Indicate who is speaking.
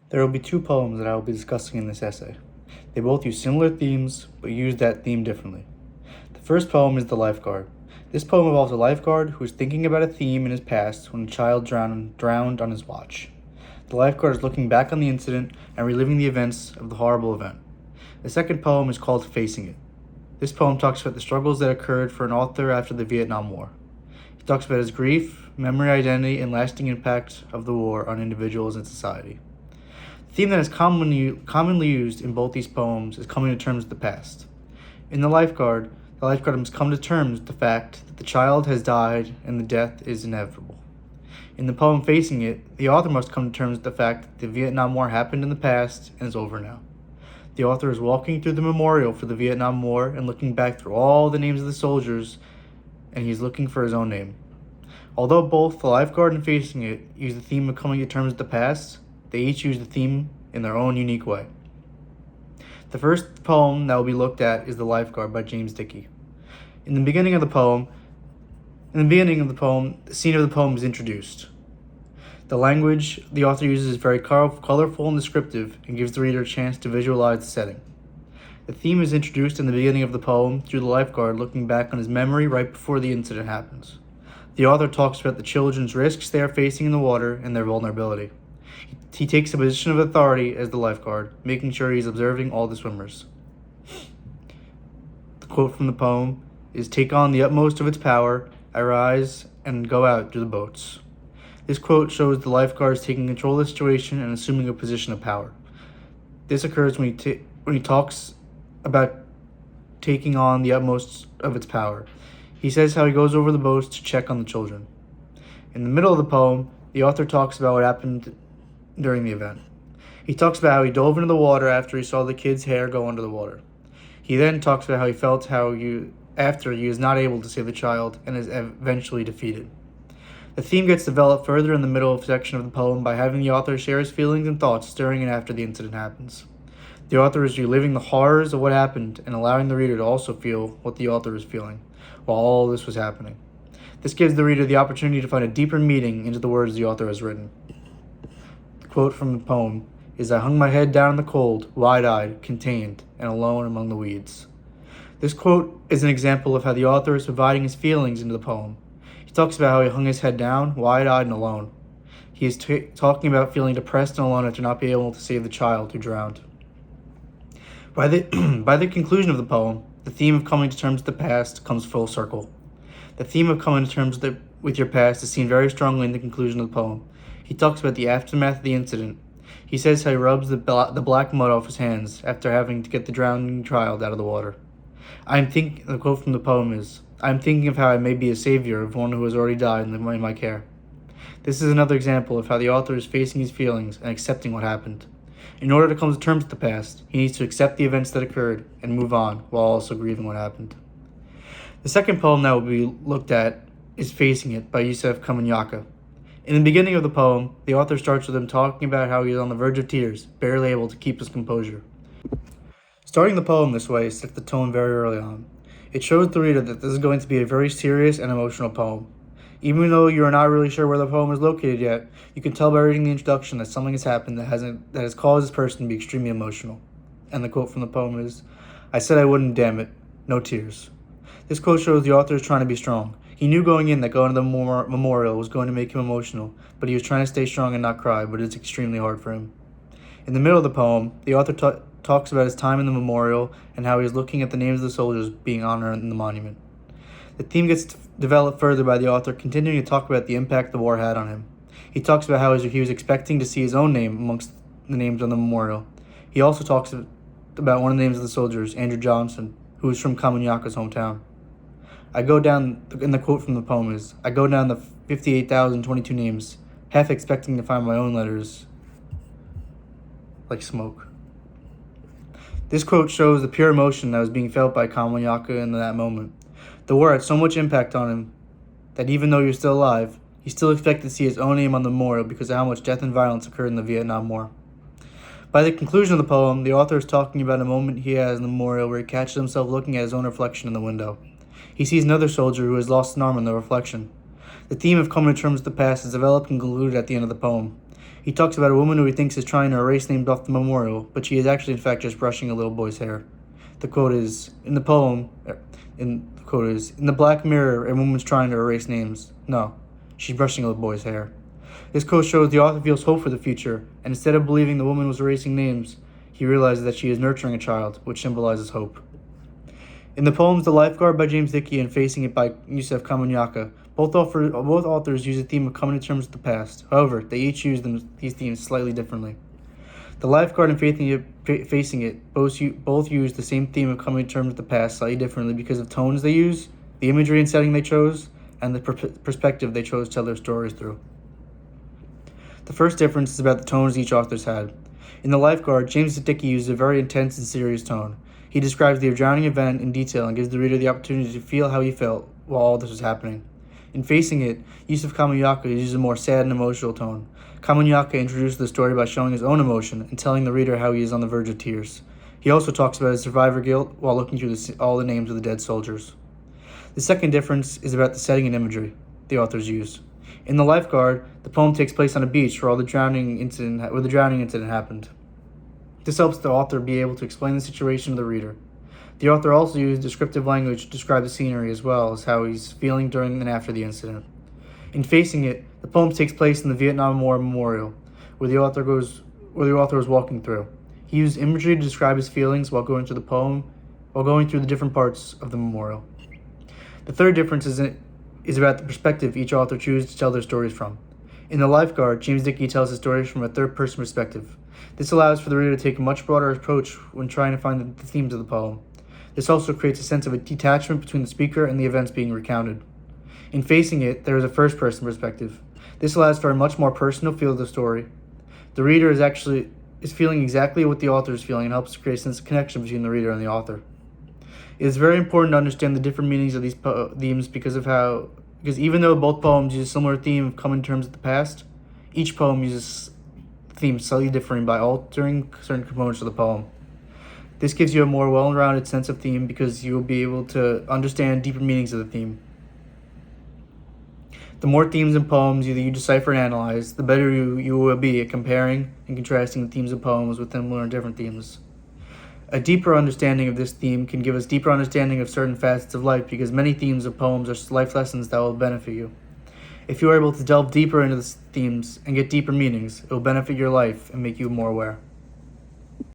Speaker 1: There will be two poems that I will be discussing in this essay. They both use similar themes, but use that theme differently. The first poem is The Lifeguard. This poem involves a lifeguard who is thinking about a theme in his past when a child drowned on his watch. The lifeguard is looking back on the incident and reliving the events of the horrible event. The second poem is called Facing It. This poem talks about the struggles that occurred for an author after the Vietnam War. He talks about his grief, memory, identity, and lasting impact of the war on individuals and society. The theme that is commonly used in both these poems is coming to terms with the past. In the lifeguard must come to terms with the fact that the child has died and the death is inevitable. In the poem Facing It, the author must come to terms with the fact that the Vietnam War happened in the past and is over now. The author is walking through the memorial for the Vietnam War and looking back through all the names of the soldiers, and he's looking for his own name. Although both The Lifeguard and Facing It use the theme of coming to terms with the past, they each use the theme in their own unique way. The first poem that will be looked at is The Lifeguard by James Dickey. In the beginning of the poem, the scene of the poem is introduced. The language the author uses is very colorful and descriptive and gives the reader a chance to visualize the setting. The theme is introduced in the beginning of the poem through the lifeguard looking back on his memory right before the incident happens. The author talks about the children's risks they are facing in the water and their vulnerability. He takes a position of authority as the lifeguard, making sure he's observing all the swimmers. The quote from the poem is, "Take on the utmost of its power, arise, and go out to the boats." This quote shows the lifeguards taking control of the situation and assuming a position of power. This occurs when he talks about taking on the utmost of its power. He says how he goes over the boats to check on the children. In the middle of the poem, the author talks about what happened during the event. He talks about how he dove into the water after he saw the kid's hair go under the water. He then talks about how he felt after he is not able to save the child and is eventually defeated. The theme gets developed further in the middle section of the poem by having the author share his feelings and thoughts during and after the incident happens. The author is reliving the horrors of what happened and allowing the reader to also feel what the author is feeling while all this was happening. This gives the reader the opportunity to find a deeper meaning into the words the author has written. The quote from the poem is, "I hung my head down in the cold, wide-eyed, contained, and alone among the weeds." This quote is an example of how the author is providing his feelings into the poem. He talks about how he hung his head down, wide-eyed and alone. He is talking about feeling depressed and alone after not being able to save the child who drowned. By the conclusion of the poem, the theme of coming to terms with the past comes full circle. The theme of coming to terms with your past is seen very strongly in the conclusion of the poem. He talks about the aftermath of the incident. He says how he rubs the black mud off his hands after having to get the drowning child out of the water. The quote from the poem is, "I'm thinking of how I may be a savior of one who has already died in my care." This is another example of how the author is facing his feelings and accepting what happened. In order to come to terms with the past, he needs to accept the events that occurred and move on while also grieving what happened. The second poem that will be looked at is Facing It by Yusef Kamanyaka. In the beginning of the poem, the author starts with him talking about how he is on the verge of tears, barely able to keep his composure. Starting the poem this way sets the tone very early on. It shows the reader that this is going to be a very serious and emotional poem. Even though you are not really sure where the poem is located yet, you can tell by reading the introduction that something has happened that has caused this person to be extremely emotional. And the quote from the poem is, "I said I wouldn't, damn it. No tears." This quote shows the author is trying to be strong. He knew going in that going to the memorial was going to make him emotional, but he was trying to stay strong and not cry, but it's extremely hard for him. In the middle of the poem, the author talks about his time in the memorial and how he is looking at the names of the soldiers being honored in the monument. The theme gets developed further by the author continuing to talk about the impact the war had on him. He talks about how he was expecting to see his own name amongst the names on the memorial. He also talks about one of the names of the soldiers, Andrew Johnson, who is from Kamanyaka's hometown. In the quote from the poem is, "I go down the 58,022 names, half expecting to find my own letters like smoke." This quote shows the pure emotion that was being felt by Kamanyaka in that moment. The war had so much impact on him that even though he was still alive, he still expected to see his own name on the memorial because of how much death and violence occurred in the Vietnam War. By the conclusion of the poem, the author is talking about a moment he has in the memorial where he catches himself looking at his own reflection in the window. He sees another soldier who has lost an arm in the reflection. The theme of coming to terms with the past is developed and concluded at the end of the poem. He talks about a woman who he thinks is trying to erase names off the memorial, but she is actually in fact just brushing a little boy's hair. The quote is, in the poem, in the black mirror, a woman's trying to erase names. No, she's brushing a little boy's hair. This quote shows the author feels hope for the future, and instead of believing the woman was erasing names, he realizes that she is nurturing a child, which symbolizes hope. In the poems The Lifeguard by James Dickey and Facing It by Yusef Kamanyaka, both authors use a theme of coming to terms with the past. However, they each use these themes slightly differently. The Lifeguard and Facing It both use the same theme of coming to terms with the past slightly differently because of tones they use, the imagery and setting they chose, and the perspective they chose to tell their stories through. The first difference is about the tones each author's had. In The Lifeguard, James Dickey uses a very intense and serious tone. He describes the drowning event in detail and gives the reader the opportunity to feel how he felt while all this was happening. In Facing It, Yusef Kamanyaka uses a more sad and emotional tone. Kamanyaka introduces the story by showing his own emotion and telling the reader how he is on the verge of tears. He also talks about his survivor guilt while looking through all the names of the dead soldiers. The second difference is about the setting and imagery the authors use. In The Lifeguard, the poem takes place on a beach where the drowning incident happened. This helps the author be able to explain the situation to the reader. The author also used descriptive language to describe the scenery as well as how he's feeling during and after the incident. In Facing It, the poem takes place in the Vietnam War Memorial, where the author is walking through. He used imagery to describe his feelings while going through the different parts of the memorial. The third difference is about the perspective each author chooses to tell their stories from. In The Lifeguard, James Dickey tells his stories from a third-person perspective. This allows for the reader to take a much broader approach when trying to find the themes of the poem. This also creates a sense of a detachment between the speaker and the events being recounted. In Facing It, there is a first-person perspective. This allows for a much more personal feel of the story. The reader is feeling exactly what the author is feeling and helps create a sense of connection between the reader and the author. It is very important to understand the different meanings of these themes because even though both poems use a similar theme of coming to terms with the past, each poem uses themes slightly differing by altering certain components of the poem. This gives you a more well-rounded sense of theme because you will be able to understand deeper meanings of the theme. The more themes and poems you decipher and analyze, the better you will be at comparing and contrasting the themes of poems with similar and different themes. A deeper understanding of this theme can give us deeper understanding of certain facets of life because many themes of poems are life lessons that will benefit you. If you are able to delve deeper into the themes and get deeper meanings, it will benefit your life and make you more aware.